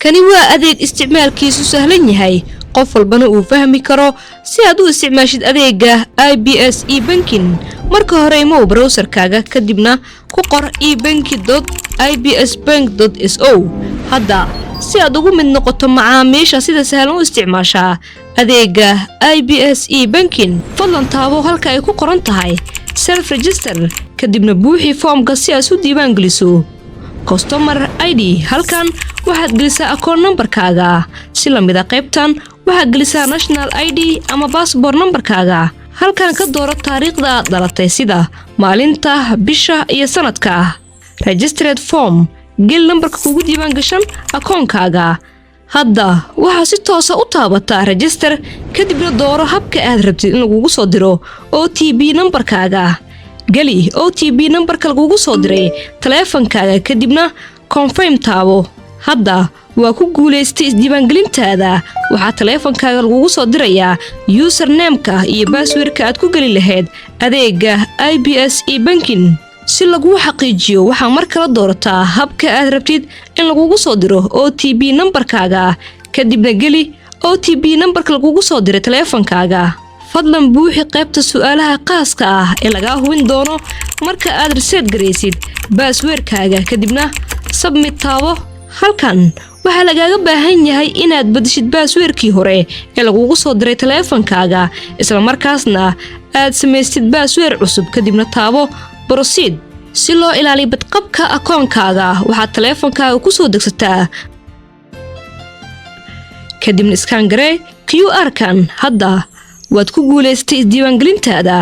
kani waa adeeg isticmaalkiisu sahlan yahay qof walbana uu fahmi karo si aad u isticmaashid adeega IBS e-banking marka hore imo browserkaaga kadibna ku qor ebanking.ibsbank.so hadda si aad ugu mid noqoto macaamiisha sida sahlan u isticmaasha adeega IBS e-banking fadlan taabo halka ay ku qoran tahay self register kadibna buuxi foomka si aad u diiwaan geliso customer ID halkan waxaad gelisaa account numberkaaga si la mid ah qaybtan waxaad gelisaa national ID ama passport numberkaaga halkan ka dooro taariikhda aad dhalatay sida maalinta bisha iyo sanadka registered form gel numberka kugu diiwaan gashan akoonkaaga hadda waxaa si toos ah u taabataa register kadibna dooro habka aad rabtid in lagugu soo diro OTP numberkaaga geli OTP numberka lagugu soo diray taleefankaaga kadibna confirm taabo hadda waa ku guuleystay isdiiwaangelintaada waxaa taleefankaaga lagugu soo dirayaa username-ka iyo password-ka aad ku geli lahayd adeega IBS e-banking si lagu xaqiijiyo waxaa mar kale doorataa habka aad rabtid in lagugu soo diro OTP numberkaaga kadibna geli OTP numberka lagugu soo diray taleefankaaga fadlan buuxi qaybta su'aalaha khaaska ah ee laga hubin doono marka aad reset gareysid password-kaaga kadibna submit taabo halkan waxaa lagaaga baahan yahay inaad bedeshid password-kii hore ee lagugu soo diray taleefankaaga isla markaasna aad samaystid password cusub kadibna taabo proceed si loo ilaaliyo badqabka akoonkaaga waxaad taleefankaaga ku soo degsataa kadibna scan garee QR-kan hadda waad ku guuleystay isdiiwaangelintaada